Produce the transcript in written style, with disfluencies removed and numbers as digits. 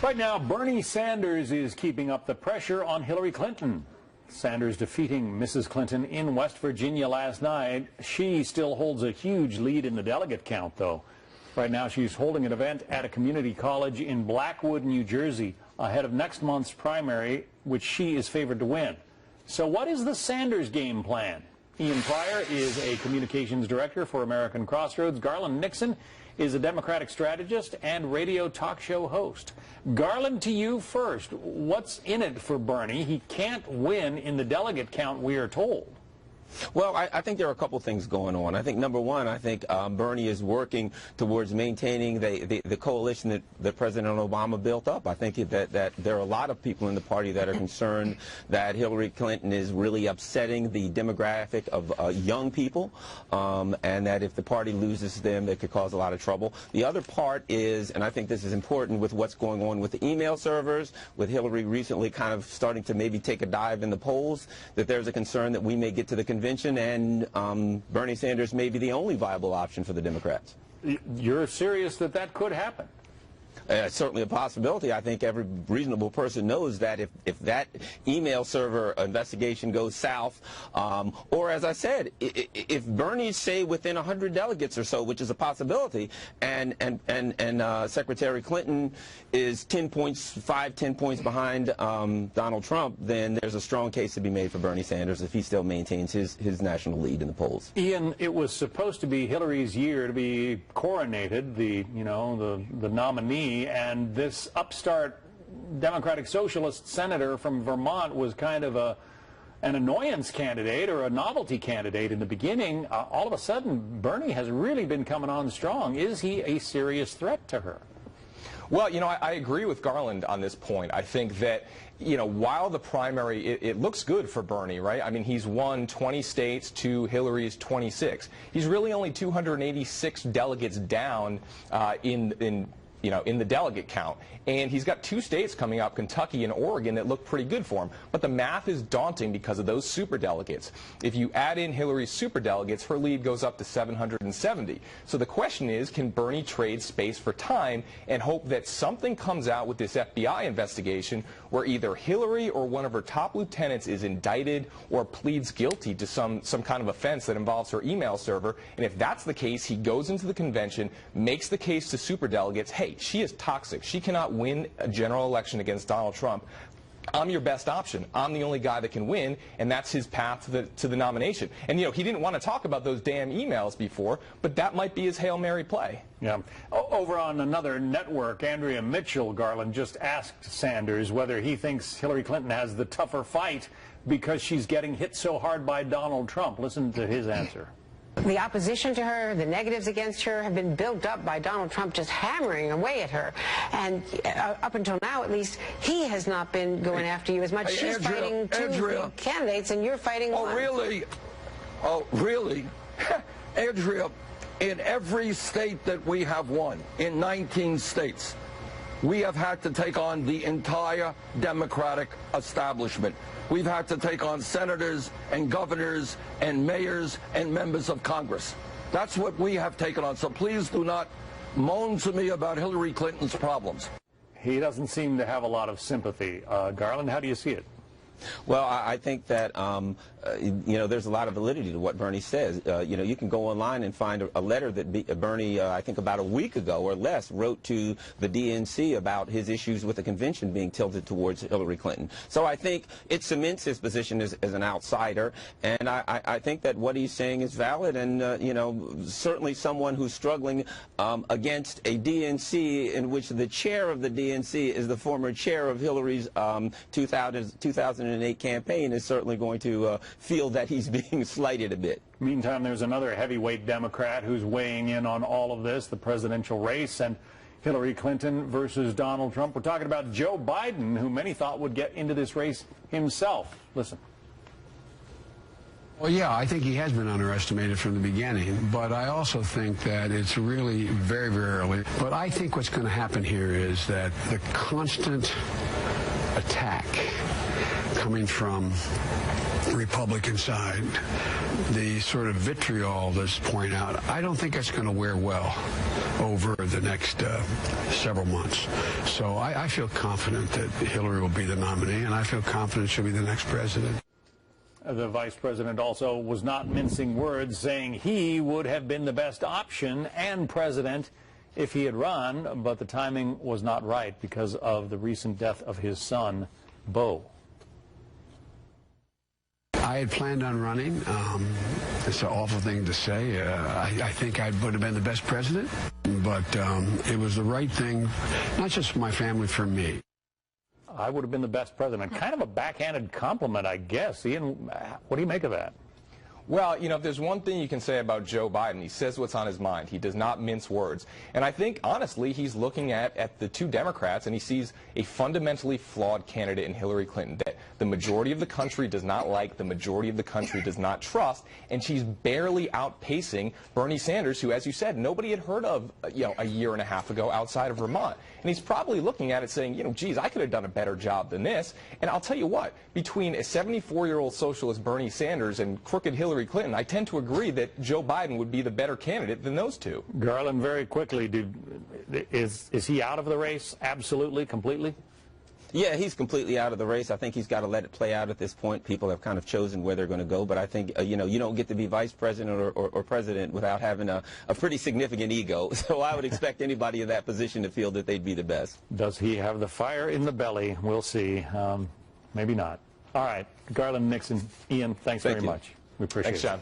Right now, Bernie Sanders is keeping up the pressure on Hillary Clinton. Sanders defeating Mrs. Clinton in West Virginia last night. She still holds a huge lead in the delegate count, though. Right now, she's holding an event at a community college in Blackwood, New Jersey, ahead of next month's primary, which she is favored to win. So what is the Sanders game plan? Ian Pryor is a communications director for American Crossroads. Garland Nixon is a Democratic strategist and radio talk show host. Garland, to you first. What's in it for Bernie? He can't win in the delegate count, we are told. Well, I think there are a couple things going on. I think, number one, I think Bernie is working towards maintaining the coalition that President Obama built up. I think that there are a lot of people in the party that are concerned that Hillary Clinton is really upsetting the demographic of young people, and that if the party loses them, it could cause a lot of trouble. The other part is, and I think this is important with what's going on with the email servers, with Hillary recently kind of starting to maybe take a dive in the polls, that there's a concern that we may get to the convention and Bernie Sanders may be the only viable option for the Democrats. You're serious that that could happen? It's certainly a possibility. I think every reasonable person knows that if that email server investigation goes south, or as I said, if Bernie's, say, within 100 delegates or so, which is a possibility, and Secretary Clinton is 10 points behind Donald Trump, then there's a strong case to be made for Bernie Sanders if he still maintains his national lead in the polls. Ian, it was supposed to be Hillary's year to be coronated, the nominee. And this upstart Democratic Socialist senator from Vermont was kind of an annoyance candidate or a novelty candidate in the beginning. All of a sudden, Bernie has really been coming on strong. Is he a serious threat to her? Well, I agree with Garland on this point. I think that, while the primary, it looks good for Bernie, right? I mean, he's won 20 states to Hillary's 26. He's really only 286 delegates down in the delegate count. And he's got two states coming up, Kentucky and Oregon, that look pretty good for him. But the math is daunting because of those superdelegates. If you add in Hillary's superdelegates, her lead goes up to 770. So the question is, can Bernie trade space for time and hope that something comes out with this FBI investigation where either Hillary or one of her top lieutenants is indicted or pleads guilty to some kind of offense that involves her email server? And if that's the case, he goes into the convention, makes the case to superdelegates, hey, she is toxic. She cannot win a general election against Donald Trump. I'm your best option. I'm the only guy that can win, and that's his path to the nomination. And, he didn't want to talk about those damn emails before, but that might be his Hail Mary play. Yeah. Over on another network, Andrea Mitchell, Garland, just asked Sanders whether he thinks Hillary Clinton has the tougher fight because she's getting hit so hard by Donald Trump. Listen to his answer. The opposition to her, the negatives against her have been built up by Donald Trump just hammering away at her. And up until now, at least, he has not been going after you as much. She's fighting two candidates, and you're fighting one. Oh, really? Oh, really? Andrea, in every state that we have won, in 19 states, we have had to take on the entire Democratic establishment. We've had to take on senators and governors and mayors and members of Congress. That's what we have taken on. So please do not moan to me about Hillary Clinton's problems. He doesn't seem to have a lot of sympathy. Garland, how do you see it? Well, I think that, there's a lot of validity to what Bernie says. You can go online and find a letter that Bernie, I think about a week ago or less, wrote to the DNC about his issues with the convention being tilted towards Hillary Clinton. So I think it cements his position as an outsider, and I think that what he's saying is valid, and, certainly someone who's struggling against a DNC in which the chair of the DNC is the former chair of Hillary's 2008 campaign is certainly going to feel that he's being slighted a bit. Meantime, there's another heavyweight Democrat who's weighing in on all of this, the presidential race, and Hillary Clinton versus Donald Trump. We're talking about Joe Biden, who many thought would get into this race himself. Listen. Well, yeah, I think he has been underestimated from the beginning, but I also think that it's really very, very early. But I think what's going to happen here is that the constant attack coming from Republican side, the sort of vitriol that's pouring out, I don't think that's going to wear well over the next several months. So I feel confident that Hillary will be the nominee, and I feel confident she'll be the next president. The vice president also was not mincing words, saying he would have been the best option and president if he had run, but the timing was not right because of the recent death of his son, Beau. I had planned on running. It's an awful thing to say. I think I would have been the best president, but it was the right thing, not just for my family, for me. I would have been the best president. Kind of a backhanded compliment, I guess. Ian, what do you make of that? Well, you know, if there's one thing you can say about Joe Biden, he says what's on his mind. He does not mince words. And I think, honestly, he's looking at the two Democrats, and he sees a fundamentally flawed candidate in Hillary Clinton that the majority of the country does not like, the majority of the country does not trust, and she's barely outpacing Bernie Sanders, who, as you said, nobody had heard of, you know, a year and a half ago outside of Vermont. And he's probably looking at it saying, you know, geez, I could have done a better job than this. And I'll tell you what, between a 74-year-old socialist Bernie Sanders and crooked Hillary Clinton, I tend to agree that Joe Biden would be the better candidate than those two. Garland, very quickly, is he out of the race? Absolutely, completely? Yeah, he's completely out of the race. I think he's got to let it play out at this point. People have kind of chosen where they're going to go, but I think, you know, you don't get to be vice president or president without having a pretty significant ego. So I would expect anybody in that position to feel that they'd be the best. Does he have the fire in the belly? We'll see. Maybe not. All right, Garland, Nixon, Ian, thanks very much. We appreciate it. Thanks, John.